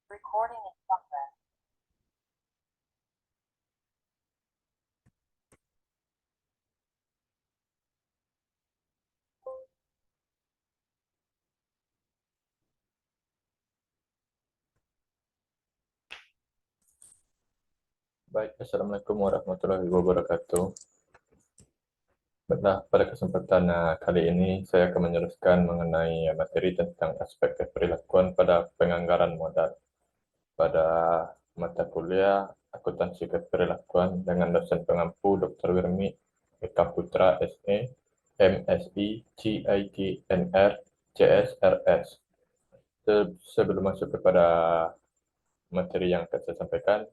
Recording in progress. Baik, Assalamualaikum warahmatullahi wabarakatuh. Baiklah, pada kesempatan kali ini saya akan meneruskan mengenai materi tentang aspek perilakuan pada penganggaran modal pada mata kuliah Akuntansi Keperilakuan dengan dosen pengampu Dr. Wirmi Eka Putra SE, MSI, CIT, NR, CSRS. Sebelum masuk kepada materi yang akan saya sampaikan,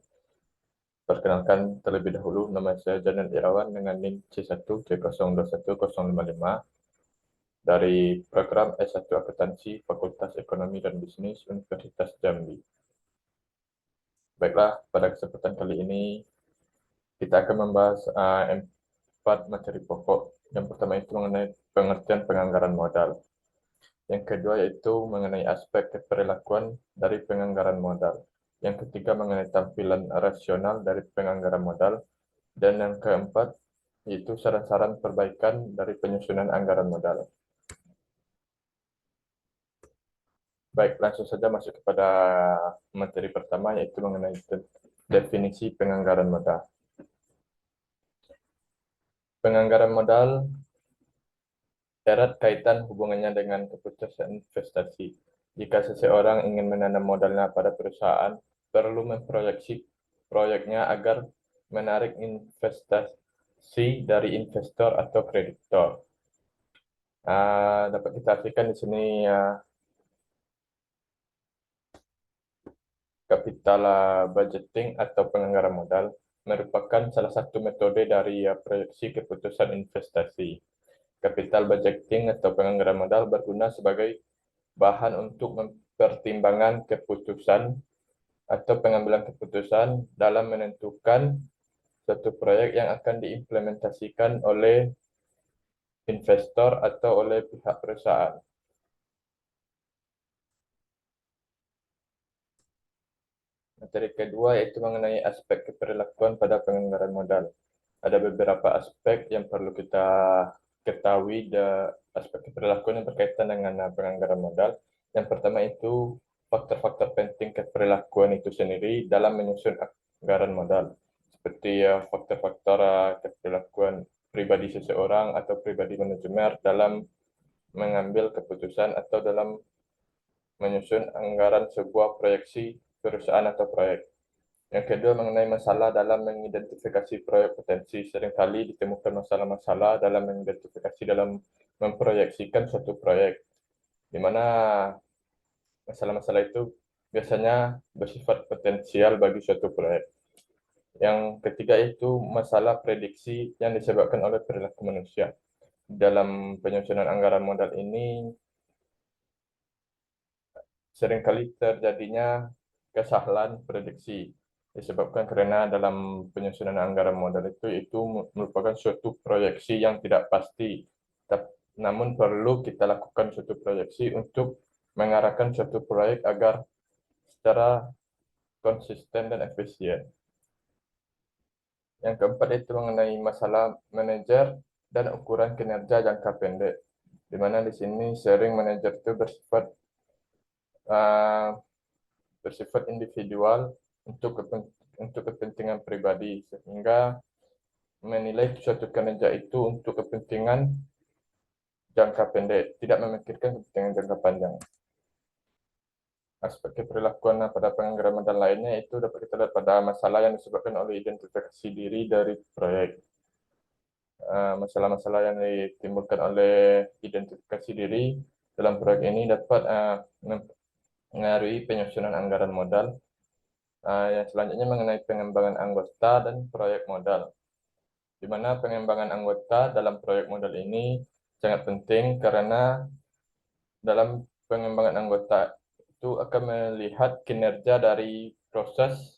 perkenalkan terlebih dahulu, nama saya Janan Irawan dengan NIM C1C021055 dari program S1 Akuntansi Fakultas Ekonomi dan Bisnis Universitas Jambi. Baiklah, pada kesempatan kali ini kita akan membahas 4 materi pokok. Yang pertama itu mengenai pengertian penganggaran modal. Yang kedua yaitu mengenai aspek perilakuan dari penganggaran modal. Yang ketiga mengenai tampilan rasional dari penganggaran modal. Dan yang keempat, yaitu saran-saran perbaikan dari penyusunan anggaran modal. Baik, langsung saja masuk kepada materi pertama, yaitu mengenai definisi penganggaran modal. Penganggaran modal erat kaitan hubungannya dengan keputusan investasi. Jika seseorang ingin menanam modalnya pada perusahaan, perlu memproyeksi proyeknya agar menarik investasi dari investor atau kreditor. Dapat kita artikan di sini capital budgeting atau penganggaran modal merupakan salah satu metode dari proyeksi keputusan investasi. Capital budgeting atau penganggaran modal berguna sebagai bahan untuk mempertimbangkan keputusan atau pengambilan keputusan dalam menentukan suatu proyek yang akan diimplementasikan oleh investor atau oleh pihak perusahaan. Materi kedua yaitu mengenai aspek keperilakuan pada penganggaran modal. Ada beberapa aspek yang perlu kita ketahui, aspek keperilakuan yang berkaitan dengan penganggaran modal. Yang pertama itu faktor-faktor penting keperilakuan itu sendiri dalam menyusun anggaran modal. Seperti faktor-faktor keperilakuan pribadi seseorang atau pribadi manajemen dalam mengambil keputusan atau dalam menyusun anggaran sebuah proyeksi perusahaan atau proyek. Yang kedua mengenai masalah dalam mengidentifikasi proyek potensi. Seringkali ditemukan masalah-masalah dalam mengidentifikasi dalam memproyeksikan suatu proyek, di mana masalah-masalah itu biasanya bersifat potensial bagi suatu proyek. Yang ketiga itu masalah prediksi yang disebabkan oleh perilaku manusia. Dalam penyusunan anggaran modal ini seringkali terjadinya kesalahan prediksi disebabkan karena dalam penyusunan anggaran modal itu merupakan suatu proyeksi yang tidak pasti. Namun perlu kita lakukan suatu proyeksi untuk mengarahkan suatu proyek agar secara konsisten dan efisien. Yang keempat itu mengenai masalah manajer dan ukuran kinerja jangka pendek, di mana di sini sering manajer itu uh, bersifat individual untuk kepentingan pribadi, sehingga menilai suatu kinerja itu untuk kepentingan jangka pendek, tidak memikirkan kepentingan jangka panjang. Aspek perilakuan pada penganggaran modal lainnya itu dapat kita lihat pada masalah yang disebabkan oleh identifikasi diri dari proyek. Masalah-masalah yang ditimbulkan oleh identifikasi diri dalam proyek ini dapat mempengaruhi penyusunan anggaran modal. Yang selanjutnya mengenai pengembangan anggota dan proyek modal, di mana pengembangan anggota dalam proyek modal ini sangat penting karena dalam pengembangan anggota itu akan melihat kinerja dari proses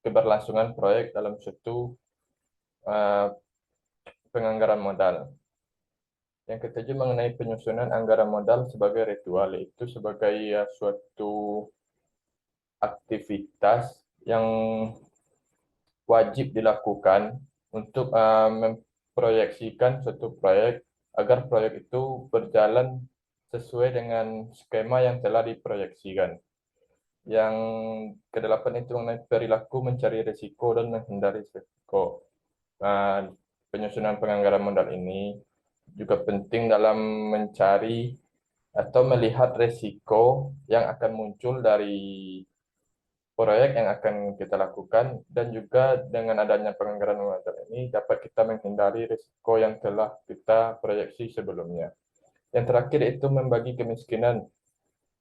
keberlangsungan proyek dalam suatu penganggaran modal. Yang ketujuh mengenai penyusunan anggaran modal sebagai ritual, itu sebagai suatu aktivitas yang wajib dilakukan untuk memproyeksikan suatu proyek agar proyek itu berjalan sesuai dengan skema yang telah diproyeksikan. Yang kedelapan itu mengenai perilaku mencari risiko dan menghindari risiko. Penyusunan penganggaran modal ini juga penting dalam mencari atau melihat risiko yang akan muncul dari proyek yang akan kita lakukan, dan juga dengan adanya penganggaran modal ini dapat kita menghindari risiko yang telah kita proyeksi sebelumnya. Yang terakhir itu membagi kemiskinan.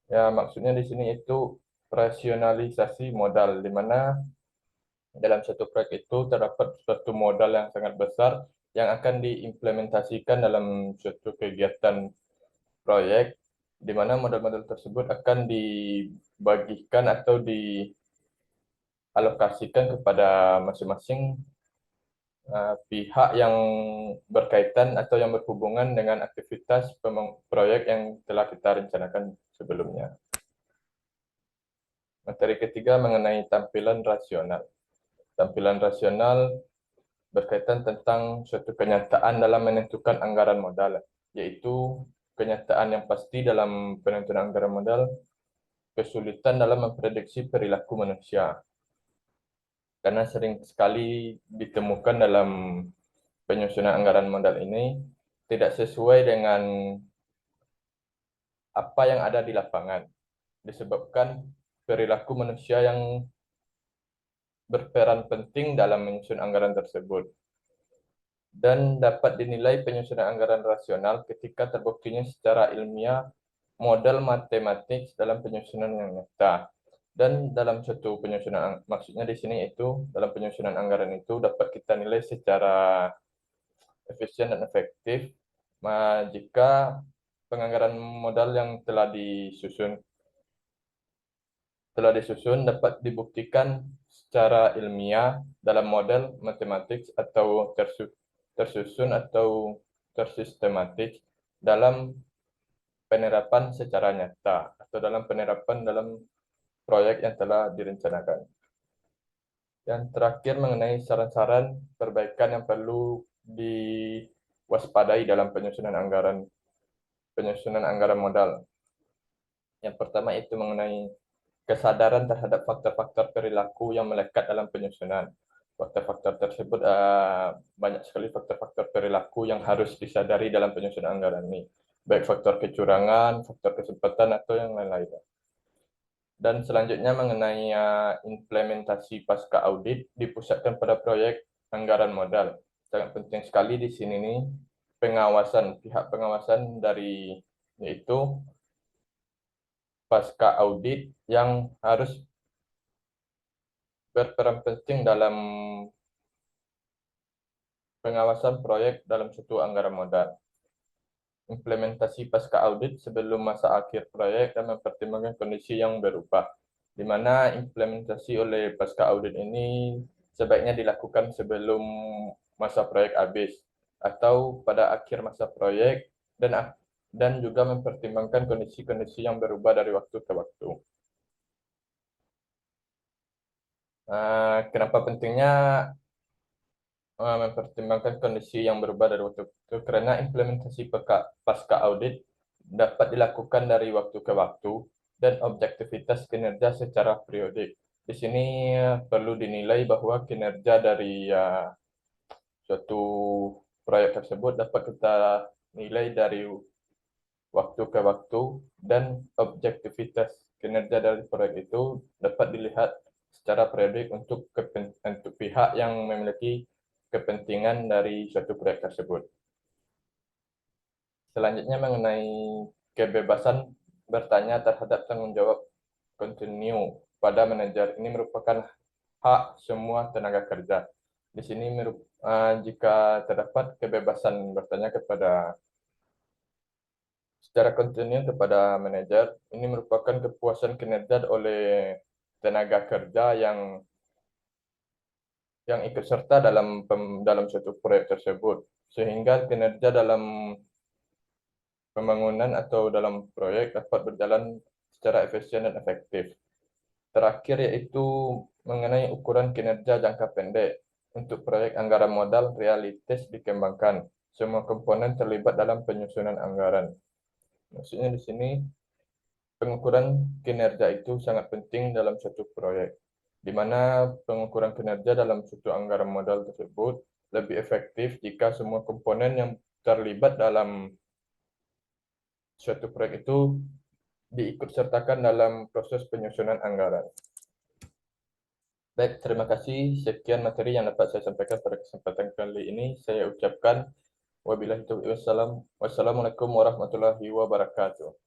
Ya, maksudnya di sini itu rasionalisasi modal, di mana dalam satu proyek itu terdapat suatu modal yang sangat besar yang akan diimplementasikan dalam suatu kegiatan proyek, di mana modal-modal tersebut akan dibagikan atau dialokasikan kepada masing-masing pihak yang berkaitan atau yang berhubungan dengan aktivitas proyek yang telah kita rencanakan sebelumnya. Materi ketiga mengenai tampilan rasional. Tampilan rasional berkaitan tentang suatu kenyataan dalam menentukan anggaran modal, yaitu kenyataan yang pasti dalam penentuan anggaran modal, kesulitan dalam memprediksi perilaku manusia. Karena sering sekali ditemukan dalam penyusunan anggaran modal ini tidak sesuai dengan apa yang ada di lapangan, disebabkan perilaku manusia yang berperan penting dalam menyusun anggaran tersebut. Dan dapat dinilai penyusunan anggaran rasional ketika terbuktinya secara ilmiah modal matematik dalam penyusunan yang nyata. Dan dalam suatu penyusunan, maksudnya di sini itu dalam penyusunan anggaran itu dapat kita nilai secara efisien dan efektif jika penganggaran modal yang telah disusun dapat dibuktikan secara ilmiah dalam model matematik atau tersusun atau tersistematik dalam penerapan secara nyata atau dalam penerapan dalam proyek yang telah direncanakan. Yang terakhir mengenai saran-saran perbaikan yang perlu diwaspadai dalam penyusunan anggaran modal. Yang pertama itu mengenai kesadaran terhadap faktor-faktor perilaku yang melekat dalam penyusunan. Faktor-faktor tersebut banyak sekali faktor-faktor perilaku yang harus disadari dalam penyusunan anggaran ini, baik faktor kecurangan, faktor kesempatan, atau yang lain-lain. Dan selanjutnya mengenai implementasi pasca audit dipusatkan pada proyek anggaran modal. Sangat penting sekali di sini nih pihak pengawasan dari yaitu pasca audit yang harus berperan penting dalam pengawasan proyek dalam suatu anggaran modal. Implementasi pasca audit sebelum masa akhir proyek dan mempertimbangkan kondisi yang berubah, di mana implementasi oleh pasca audit ini sebaiknya dilakukan sebelum masa proyek habis atau pada akhir masa proyek, dan juga mempertimbangkan kondisi-kondisi yang berubah dari waktu ke waktu. Kenapa pentingnya mempertimbangkan kondisi yang berubah dari waktu ke waktu? Karena implementasi pasca audit dapat dilakukan dari waktu ke waktu dan objektivitas kinerja secara periodik. Di sini perlu dinilai bahwa kinerja dari suatu proyek tersebut dapat kita nilai dari waktu ke waktu, dan objektivitas kinerja dari proyek itu dapat dilihat secara periodik untuk pihak yang memiliki kepentingan dari suatu proyek tersebut. Selanjutnya mengenai kebebasan bertanya terhadap tanggung jawab kontinu pada manajer. Ini merupakan hak semua tenaga kerja. Di sini jika terdapat kebebasan bertanya secara kontinu kepada manajer, ini merupakan kepuasan kinerja oleh tenaga kerja yang ikut serta dalam suatu proyek tersebut, sehingga kinerja dalam pembangunan atau dalam proyek dapat berjalan secara efisien dan efektif. terakhir yaitu mengenai ukuran kinerja jangka pendek. Untuk proyek anggaran modal realistis dikembangkan. Semua komponen terlibat dalam penyusunan anggaran. Maksudnya di sini pengukuran kinerja itu sangat penting dalam suatu proyek, di mana pengukuran kinerja dalam suatu anggaran modal tersebut lebih efektif jika semua komponen yang terlibat dalam suatu proyek itu diikut sertakan dalam proses penyusunan anggaran. Baik, terima kasih. Sekian materi yang dapat saya sampaikan pada kesempatan kali ini. Saya ucapkan wabillahi taufiq wassalam. Wassalamualaikum warahmatullahi wabarakatuh.